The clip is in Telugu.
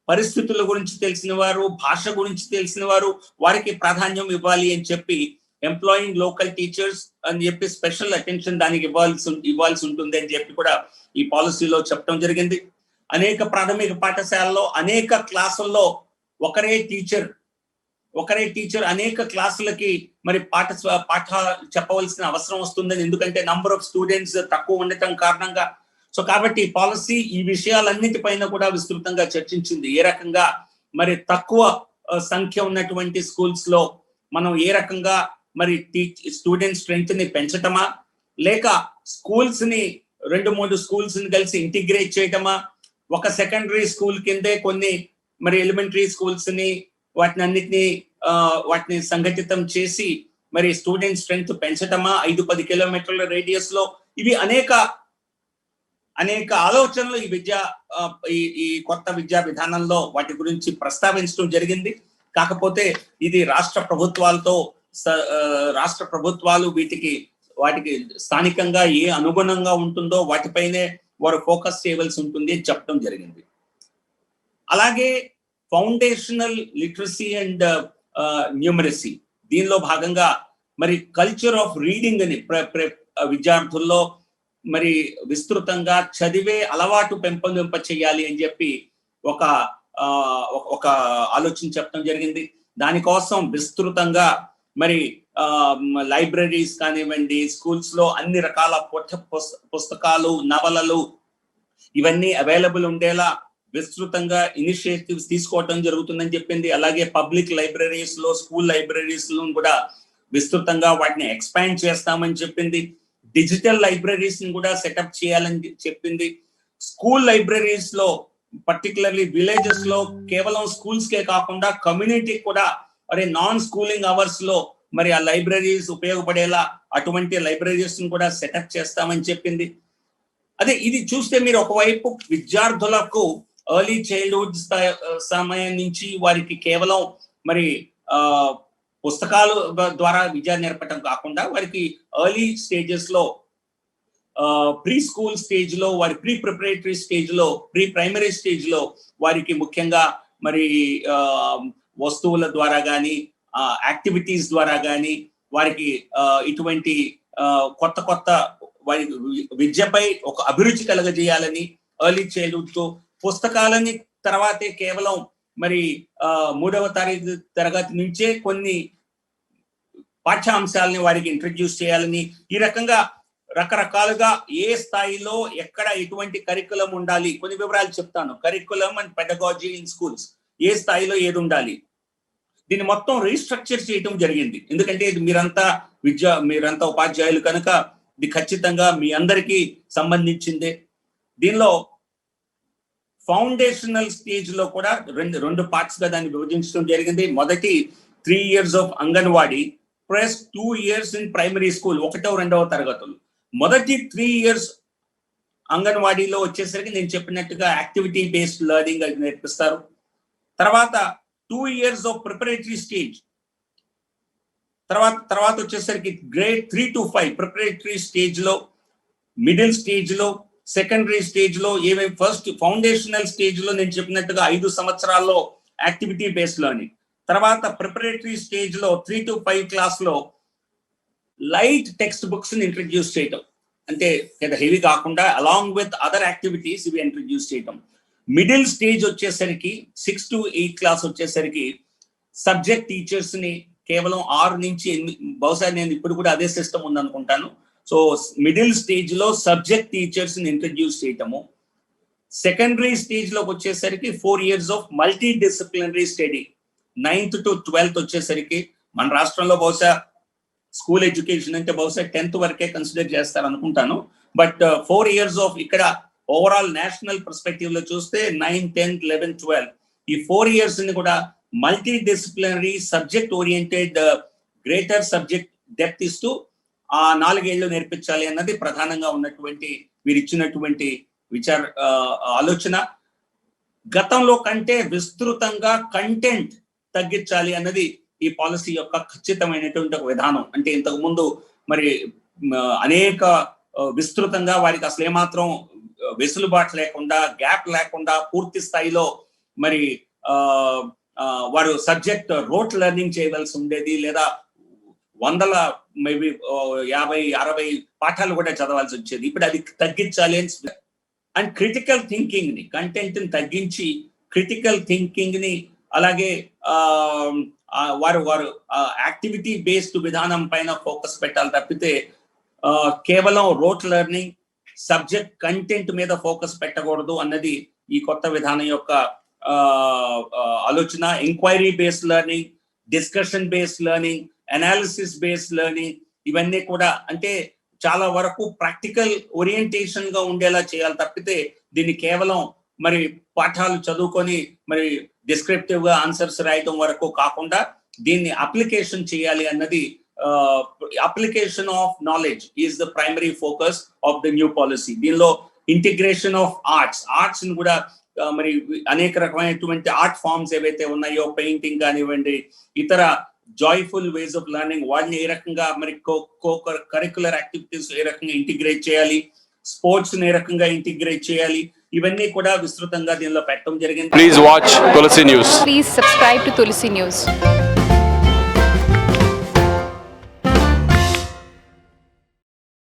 పరిస్థితుల గురించి తెలిసిన వారు, భాష గురించి తెలిసిన వారు, వారికి ప్రాధాన్యం ఇవ్వాలి అని చెప్పి ఎంప్లాయింగ్ లోకల్ టీచర్స్ అని చెప్పి స్పెషల్ అటెన్షన్ దానికి ఇవ్వాల్సి ఉంటుంది అని చెప్పి కూడా ఈ పాలసీలో చెప్పడం జరిగింది. అనేక ప్రాథమిక పాఠశాలలో అనేక క్లాసుల్లో ఒకరే టీచర్ అనేక క్లాసులకి మరి పాఠ చెప్పవలసిన అవసరం వస్తుందని, ఎందుకంటే నంబర్ ఆఫ్ స్టూడెంట్స్ తక్కువ ఉండటం కారణంగా. సో కాబట్టి పాలసీ ఈ విషయాలన్నిటిపైన కూడా విస్తృతంగా చర్చించింది. ఏ రకంగా మరి తక్కువ సంఖ్య ఉన్నటువంటి స్కూల్స్ లో మనం ఏ రకంగా మరి స్టూడెంట్ స్ట్రెంగ్త్ ని పెంచటమా, లేక స్కూల్స్ ని 2-3 స్కూల్స్ ని కలిసి ఇంటిగ్రేట్ చేయటమా, ఒక సెకండరీ స్కూల్ కిందే కొన్ని మరి ఎలిమెంటరీ స్కూల్స్ ని వాటిని సంఘటితం చేసి మరి స్టూడెంట్ స్ట్రెంగ్త్ పెంచటమా 5-10 కిలోమీటర్ల రేడియస్ లో. ఇవి అనేక ఆలోచనలు ఈ కొత్త విద్యా విధానంలో వాటి గురించి ప్రస్తావించడం జరిగింది. కాకపోతే ఇది రాష్ట్ర ప్రభుత్వాలు వాటికి స్థానికంగా ఏ అనుగుణంగా ఉంటుందో వాటిపైనే వారు ఫోకస్ చేయవలసి ఉంటుంది అని చెప్పడం జరిగింది. అలాగే ఫౌండేషనల్ లిటరసీ అండ్ న్యూమరసీ, దీనిలో భాగంగా మరి కల్చర్ ఆఫ్ రీడింగ్ అని విద్యార్థుల్లో మరి విస్తృతంగా చదివే అలవాటు పెంపొందింప చేయాలి అని చెప్పి ఒక ఆలోచన చెప్పడం జరిగింది. దానికోసం విస్తృతంగా మరి లైబ్రరీస్ కానివ్వండి, స్కూల్స్ లో అన్ని రకాల పుస్తకాలు, నవలలు ఇవన్నీ అవైలబుల్ ఉండేలా విస్తృతంగా ఇనిషియేటివ్స్ తీసుకోవటం జరుగుతుందని చెప్పింది. అలాగే పబ్లిక్ లైబ్రరీస్ లో, స్కూల్ లైబ్రరీస్ లో కూడా విస్తృతంగా వాటిని ఎక్స్పాండ్ చేస్తామని చెప్పింది. డిజిటల్ లైబ్రరీస్ ని కూడా సెటప్ చేయాలని చెప్పింది. స్కూల్ లైబ్రరీస్ లో పర్టికులర్లీ విలేజెస్ లో కేవలం స్కూల్స్ కే కాకుండా కమ్యూనిటీ కూడా నాన్ స్కూలింగ్ అవర్స్ లో మరి ఆ లైబ్రరీస్ ఉపయోగపడేలా అటువంటి లైబ్రరీస్ ని కూడా సెటప్ చేస్తామని చెప్పింది. అదే ఇది చూస్తే మీరు ఒకవైపు విద్యార్థులకు ఎర్లీ చైల్డ్హుడ్ సమయం నుంచి వారికి కేవలం మరి పుస్తకాలు ద్వారా విద్య నేర్పటం కాకుండా వారికి ఎర్లీ స్టేజెస్ లో ప్రీ స్కూల్ స్టేజ్ లో, వారి ప్రీ ప్రిపరేటరీ స్టేజ్ లో, ప్రీ ప్రైమరీ స్టేజ్ లో వారికి ముఖ్యంగా మరి వస్తువుల ద్వారా కానీ యాక్టివిటీస్ ద్వారా కానీ వారికి ఇటువంటి కొత్త వారి విద్యపై ఒక అభిరుచి కలగజేయాలని ఎర్లీ చైల్డ్హుడ్ తో పుస్తకాలని తర్వాతే కేవలం మరి 3వ తరగతి నుంచే కొన్ని పాఠ్యాంశాలని వారికి ఇంట్రడ్యూస్ చేయాలని, ఈ రకంగా రకరకాలుగా ఏ స్థాయిలో ఎక్కడ ఎటువంటి కరికులం ఉండాలి, కొన్ని వివరాలు చెప్తాను. Curriculum and pedagogy in schools ఏ స్థాయిలో ఏది ఉండాలి, దీన్ని మొత్తం రీస్ట్రక్చర్ చేయటం జరిగింది. ఎందుకంటే ఇది మీరంతా ఉపాధ్యాయులు కనుక ఇది ఖచ్చితంగా మీ అందరికీ సంబంధించిందే. దీనిలో ఫౌండేషనల్ స్టేజ్ లో కూడా రెండు పార్ట్స్ గా దాన్ని విభజించడం జరిగింది. మొదటి 3 years of anganwadi plus 2 years in primary school, 1వ-2వ తరగతులు. మొదటి 3 years అంగన్వాడీలో వచ్చేసరికి నేను చెప్పినట్టుగా యాక్టివిటీ బేస్డ్ లెర్నింగ్ అది నేర్పిస్తారు. తర్వాత 2 years ఆఫ్ ప్రిపరేటరీ స్టేజ్, తర్వాత వచ్చేసరికి గ్రేడ్ 3 to 5 ప్రిపరేటరీ స్టేజ్ లో, మిడిల్ స్టేజ్ లో, సెకండరీ స్టేజ్ లో ఏమేమి ఫస్ట్ ఫౌండేషనల్ స్టేజ్ లో నేను చెప్పినట్టుగా 5 సంవత్సరాల్లో యాక్టివిటీ బేస్డ్ లెర్నింగ్, తర్వాత ప్రిపరేటరీ స్టేజ్ లో 3 to 5 క్లాస్ లో లైట్ టెక్స్ట్ బుక్స్ ని ఇంట్రడ్యూస్ చేయటం, అంటే హెవీ కాకుండా అలాంగ్ విత్ అదర్ యాక్టివిటీస్ ఇవి ఇంట్రడ్యూస్ చేయటం. మిడిల్ స్టేజ్ వచ్చేసరికి 6 to 8 క్లాస్ వచ్చేసరికి సబ్జెక్ట్ టీచర్స్ ని కేవలం 6 నుంచి 8, బహుశా నేను ఇప్పుడు కూడా అదే సిస్టమ్ ఉందనుకుంటాను. సో మిడిల్ స్టేజ్ లో సబ్జెక్ట్ టీచర్స్ ని ఇంట్రడ్యూస్ చేయటము. సెకండరీ స్టేజ్ లోకి వచ్చేసరికి 4 years of multi disciplinary study, 9th to 12th వచ్చేసరికి మన రాష్ట్రంలో బహుశా స్కూల్ ఎడ్యుకేషన్ అంటే బహుశా 10th వరకే కన్సిడర్ చేస్తారు అనుకుంటాను. బట్ 4 years ఆఫ్ ఇక్కడ ఓవరాల్ నేషనల్ పర్స్పెక్టివ్ లో చూస్తే 9, 10, 11, 12 ఈ 4 years ని కూడా multi disciplinary subject oriented greater subject depth ఇస్తూ ఆ 4 ఏళ్ళు నేర్పించాలి అన్నది ప్రధానంగా ఉన్నటువంటి వీరు ఇచ్చినటువంటి ఆలోచన. గతంలో కంటే విస్తృతంగా కంటెంట్ తగ్గించాలి అన్నది ఈ పాలసీ యొక్క ఖచ్చితమైనటువంటి ఒక విధానం. అంటే ఇంతకు ముందు మరి అనేక విస్తృతంగా వారికి అసలు ఏమాత్రం వెసులుబాటు లేకుండా, గ్యాప్ లేకుండా పూర్తి స్థాయిలో మరి వారు సబ్జెక్ట్ రోట్ లెర్నింగ్ చేయవలసి ఉండేది, లేదా వందల మేబీ 50-60 పాఠాలు కూడా చదవాల్సి వచ్చేది. ఇప్పుడు అది తగ్గించాలి అండ్ క్రిటికల్ థింకింగ్ ని, కంటెంట్ ని తగ్గించి క్రిటికల్ థింకింగ్ ని, అలాగే వారు యాక్టివిటీ బేస్డ్ విధానం పైన ఫోకస్ పెట్టాలి తప్పితే కేవలం రోట్ లెర్నింగ్ సబ్జెక్ట్ కంటెంట్ మీద ఫోకస్ పెట్టకూడదు అన్నది ఈ కొత్త విధానం యొక్క ఆలోచన. Enquiry based learning, discussion based learning, analysis based learning, ఇవన్నీ కూడా అంటే చాలా వరకు ప్రాక్టికల్ ఓరియంటేషన్ గా ఉండేలా చేయాలి తప్పితే దీన్ని కేవలం మరి పాఠాలు చదువుకొని మరి డిస్క్రిప్టివ్ గా ఆన్సర్స్ రాయటం వరకు కాకుండా దీన్ని అప్లికేషన్ చేయాలి అన్నది. Application of knowledge is the primary focus of the new policy. దీనిలో ఇంటిగ్రేషన్ ఆఫ్ ఆర్ట్స్ ని కూడా మరి అనేక రకమైనటువంటి ఆర్ట్ ఫార్మ్స్ ఏవైతే ఉన్నాయో, పెయింటింగ్ కానివ్వండి, ఇతర జాయ్ఫుల్ వేస్ ఆఫ్ లెర్నింగ్, వాటిని ఏ రకంగా మరి కరిక్యులర్ యాక్టివిటీస్ ఏ రకంగా ఇంటిగ్రేట్ చేయాలి, స్పోర్ట్స్ ఏ రకంగా ఇంటిగ్రేట్ చేయాలి, ఇవన్నీ కూడా విస్తృతంగా దీనిలో పెట్టడం జరిగింది. Please watch Tulsi News. Please subscribe to Tulsi News.